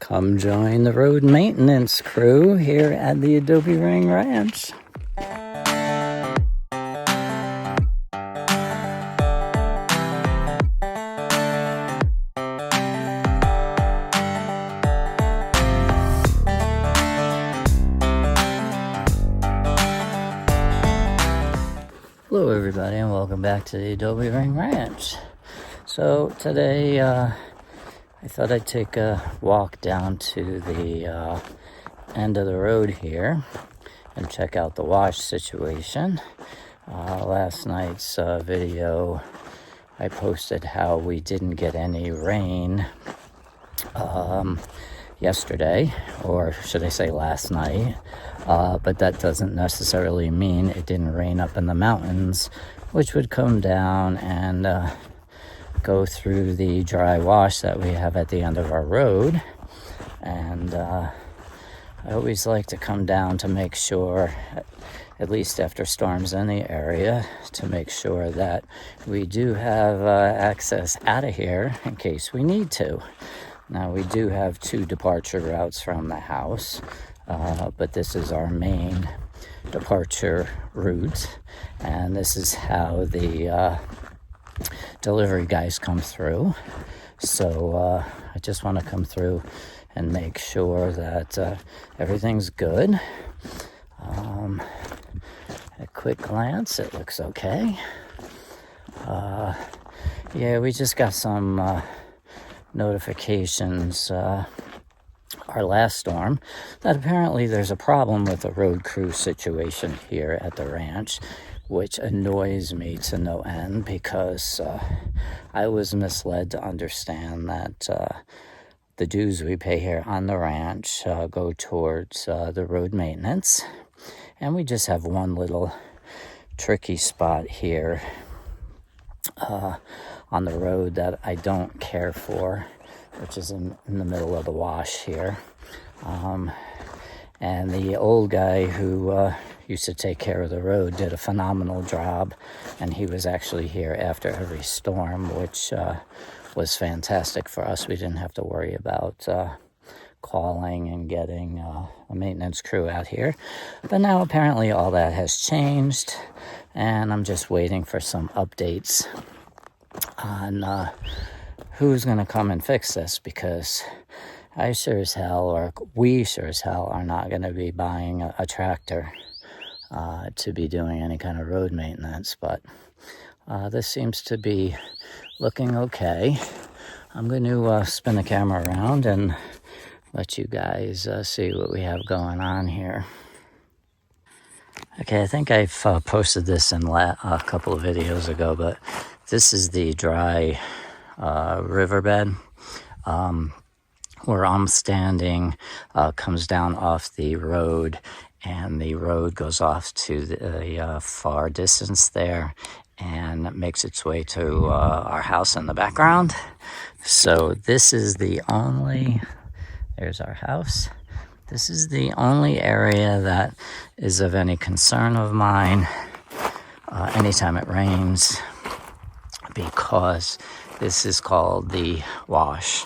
Come join the road maintenance crew here at the Adobe Ring Ranch. Hello everybody and welcome back to the Adobe Ring Ranch. So today I thought I'd take a walk down to the end of the road here and check out the wash situation. Last night's video I posted how we didn't get any rain yesterday, or should I say last night, but that doesn't necessarily mean it didn't rain up in the mountains, which would come down and go through the dry wash that we have at the end of our road. And I always like to come down to make sure, at least after storms in the area, to make sure that we do have access out of here in case we need to. Now, we do have 2 departure routes from the house, but this is our main departure route, and this is how the delivery guys come through. So I just want to come through and make sure that everything's good. A quick glance, it looks okay. Yeah, we just got some notifications our last storm that apparently there's a problem with the road crew situation here at the ranch, which annoys me to no end, because I was misled to understand that the dues we pay here on the ranch go towards the road maintenance, and we just have one little tricky spot here on the road that I don't care for, which is in the middle of the wash here. And the old guy who used to take care of the road did a phenomenal job, and he was actually here after every storm, which was fantastic for us. We didn't have to worry about calling and getting a maintenance crew out here. But now apparently all that has changed, and I'm just waiting for some updates on who's going to come and fix this, because I sure as hell, or we sure as hell, are not going to be buying a tractor to be doing any kind of road maintenance. But this seems to be looking okay. I'm going to spin the camera around and let you guys see what we have going on here. Okay, I think I've posted this in a couple of videos ago, but this is the dry riverbed. Where I'm standing comes down off the road, and the road goes off to the far distance there and makes its way to our house in the background. So this is the only, there's our house. This is the only area that is of any concern of mine anytime it rains, because this is called the wash.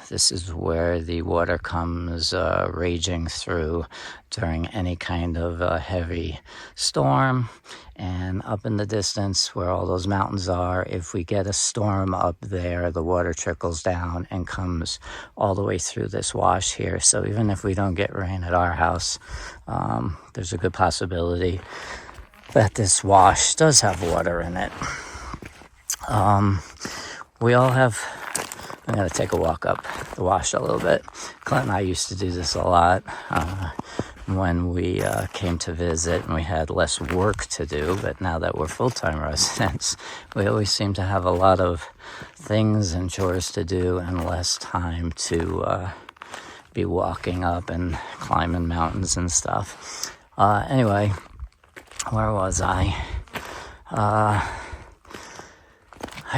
This is where the water comes raging through during any kind of heavy storm. And up in the distance where all those mountains are, if we get a storm up there, the water trickles down and comes all the way through this wash here. So even if we don't get rain at our house, there's a good possibility that this wash does have water in it. We all have, I'm going to take a walk up the wash a little bit. Clint and I used to do this a lot when we came to visit and we had less work to do. But now that we're full-time residents, we always seem to have a lot of things and chores to do and less time to be walking up and climbing mountains and stuff. Anyway, where was I? I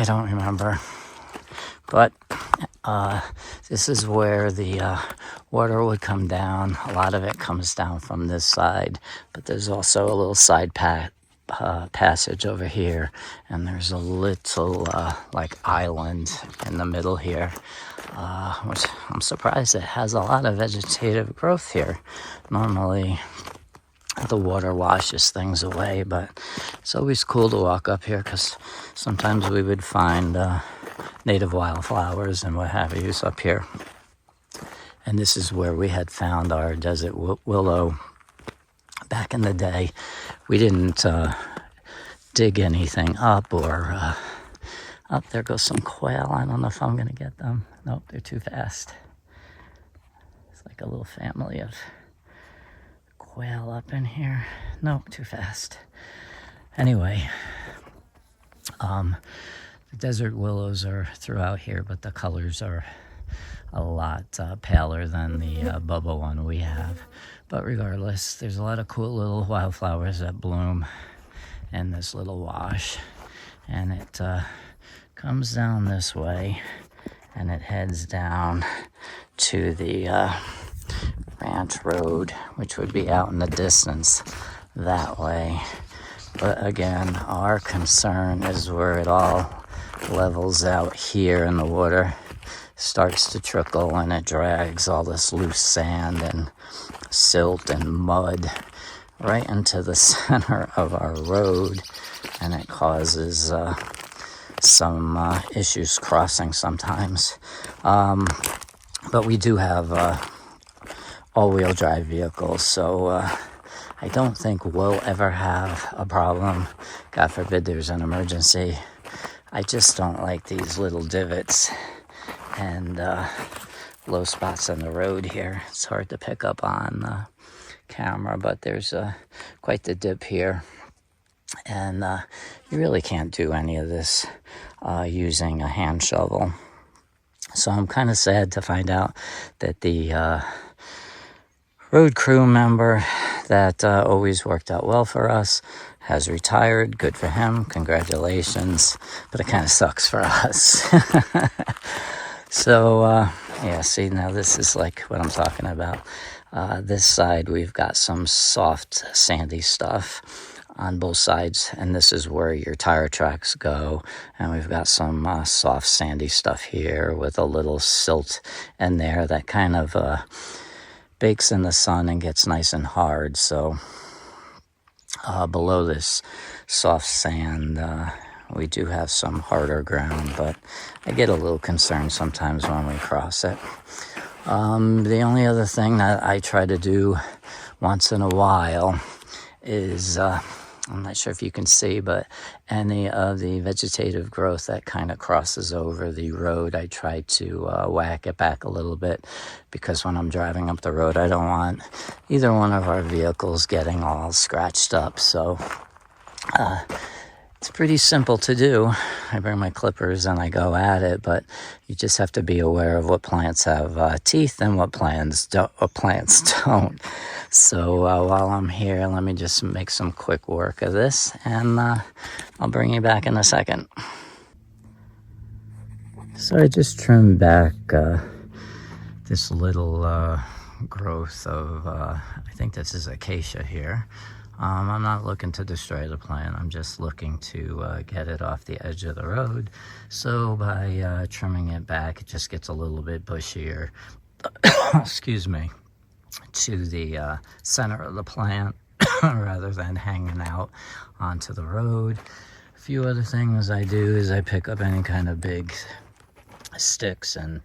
don't remember. But this is where the water would come down. A lot of it comes down from this side, but there's also a little side path passage over here, and there's a little like island in the middle here, which I'm surprised it has a lot of vegetative growth here. Normally the water washes things away, but it's always cool to walk up here because sometimes we would find native wildflowers and what have you up here. And this is where we had found our desert willow back in the day. We didn't dig anything up or up there goes some quail. I don't know if I'm gonna get them. Nope, they're too fast. It's like a little family of quail up in here. Nope, too fast. Anyway, the desert willows are throughout here, but the colors are a lot paler than the Bubba one we have. But regardless, there's a lot of cool little wildflowers that bloom in this little wash. And it comes down this way, and it heads down to the ranch road, which would be out in the distance that way. But again, our concern is where it all levels out here and the water starts to trickle and it drags all this loose sand and silt and mud right into the center of our road, and it causes some issues crossing sometimes. But we do have all-wheel drive vehicles, so I don't think we'll ever have a problem. God forbid there's an emergency. I just don't like these little divots and low spots on the road here. It's hard to pick up on camera, but there's quite the dip here, and you really can't do any of this using a hand shovel. So I'm kind of sad to find out that the road crew member that always worked out well for us has retired. Good for him, congratulations, but it kind of sucks for us. So yeah, see, now this is like what I'm talking about. This side we've got some soft sandy stuff on both sides, and this is where your tire tracks go, and we've got some soft sandy stuff here with a little silt in there that kind of bakes in the sun and gets nice and hard. So below this soft sand we do have some harder ground, but I get a little concerned sometimes when we cross it. The only other thing that I try to do once in a while is, I'm not sure if you can see, but any of the vegetative growth that kind of crosses over the road, I try to whack it back a little bit, because when I'm driving up the road, I don't want either one of our vehicles getting all scratched up. So it's pretty simple to do. I bring my clippers and I go at it, but you just have to be aware of what plants have teeth and what plants don't. So while I'm here, let me just make some quick work of this, and I'll bring you back in a second. So I just trimmed back this little growth of, I think this is acacia here. I'm not looking to destroy the plant. I'm just looking to get it off the edge of the road. So by trimming it back, it just gets a little bit bushier, excuse me, to the center of the plant rather than hanging out onto the road. A few other things I do is I pick up any kind of big sticks and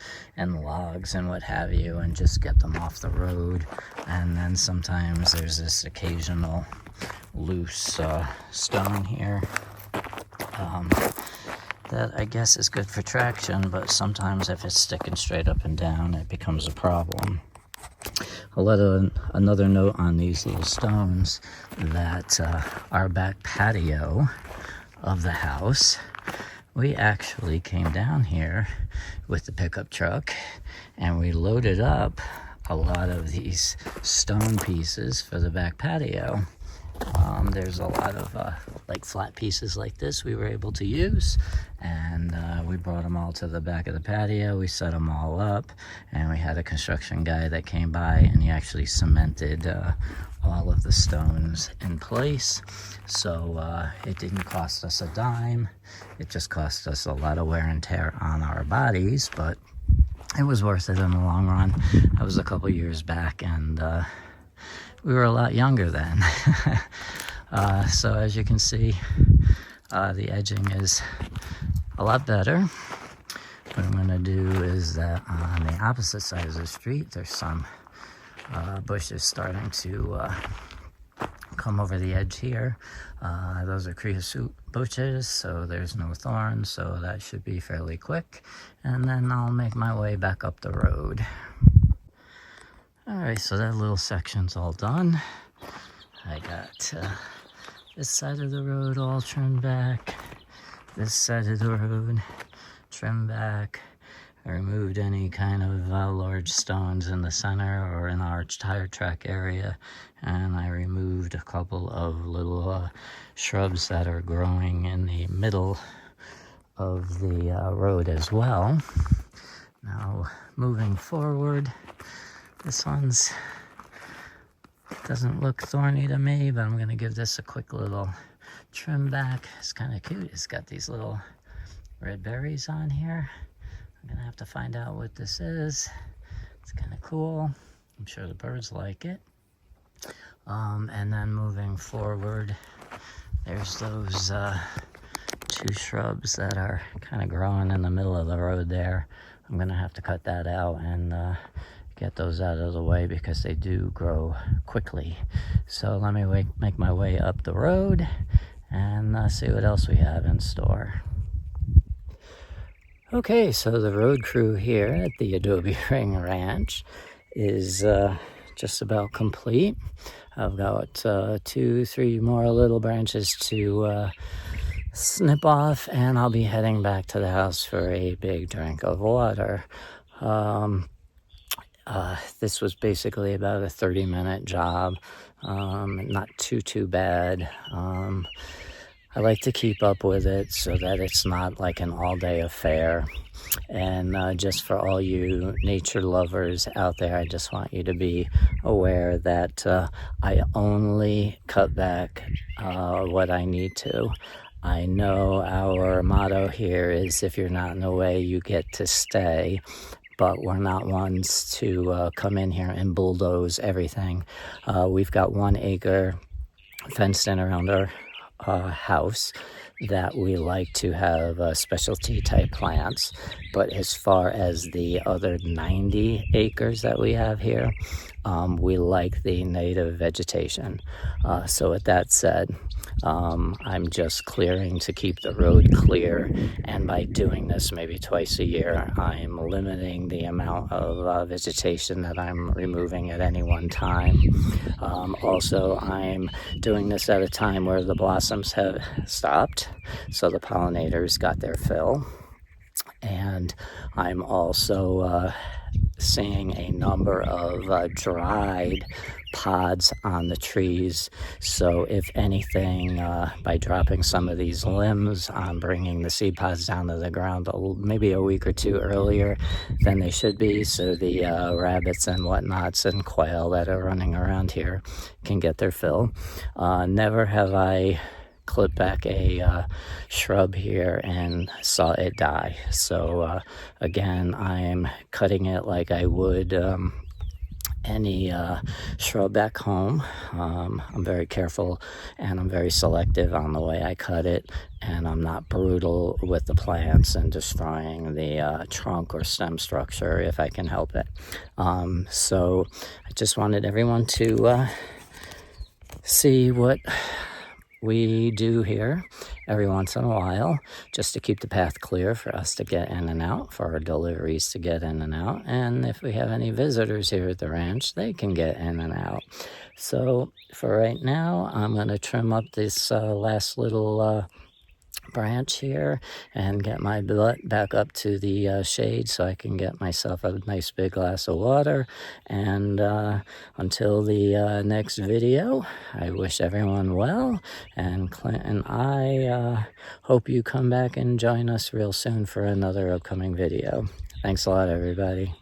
logs and what have you, and just get them off the road. And then sometimes there's this occasional loose stone here that I guess is good for traction, but sometimes if it's sticking straight up and down, it becomes a problem. Another note on these little stones, that our back patio of the house, we actually came down here with the pickup truck and we loaded up a lot of these stone pieces for the back patio. There's a lot of like flat pieces like this we were able to use, and we brought them all to the back of the patio. We set them all up, and we had a construction guy that came by, and he actually cemented all of the stones in place. So it didn't cost us a dime. It just cost us a lot of wear and tear on our bodies, but it was worth it in the long run. That was a couple years back, and we were a lot younger then. So as you can see, the edging is a lot better. What I'm going to do is that on the opposite side of the street, there's some bushes starting to come over the edge here. Those are creosote bushes, so there's no thorns, so that should be fairly quick. And then I'll make my way back up the road. Alright, so that little section's all done. I got this side of the road all trimmed back, this side of the road trimmed back. I removed any kind of large stones in the center or in our tire track area, and I removed a couple of little shrubs that are growing in the middle of the road as well. Now, moving forward, this one's doesn't look thorny to me, but I'm gonna give this a quick little trim back. It's kind of cute. It's got these little red berries on here. I'm gonna have to find out what this is. It's kind of cool. I'm sure the birds like it. And then moving forward, there's those two shrubs that are kind of growing in the middle of the road there. I'm gonna have to cut that out and get those out of the way because they do grow quickly. So let me make my way up the road and see what else we have in store. Okay, so the road crew here at the Adobe Ring Ranch is just about complete. I've got 2-3 more little branches to snip off, and I'll be heading back to the house for a big drink of water. This was basically about a 30-minute job, not too bad. I like to keep up with it so that it's not like an all-day affair. And just for all you nature lovers out there, I just want you to be aware that I only cut back what I need to. I know our motto here is if you're not in the way, you get to stay. But we're not ones to come in here and bulldoze everything. We've got 1 acre fenced in around our house that we like to have specialty type plants. But as far as the other 90 acres that we have here, we like the native vegetation. So with that said, I'm just clearing to keep the road clear, and by doing this maybe twice a year, I'm limiting the amount of vegetation that I'm removing at any one time. Also, I'm doing this at a time where the blossoms have stopped, so the pollinators got their fill. And I'm also seeing a number of dried pods on the trees. So if anything, by dropping some of these limbs, I'm bringing the seed pods down to the ground maybe a week or 2 earlier than they should be, so the rabbits and whatnots and quail that are running around here can get their fill. Never have I clip back a shrub here and saw it die. So again, I'm cutting it like I would any shrub back home. I'm very careful and I'm very selective on the way I cut it, and I'm not brutal with the plants and destroying the trunk or stem structure if I can help it. So I just wanted everyone to see what we do here every once in a while, just to keep the path clear for us to get in and out, for our deliveries to get in and out, and if we have any visitors here at the ranch, they can get in and out. So for right now, I'm going to trim up this last little branch here and get my butt back up to the shade so I can get myself a nice big glass of water. And until the next video, I wish everyone well, and Clint and I hope you come back and join us real soon for another upcoming video. Thanks a lot, everybody.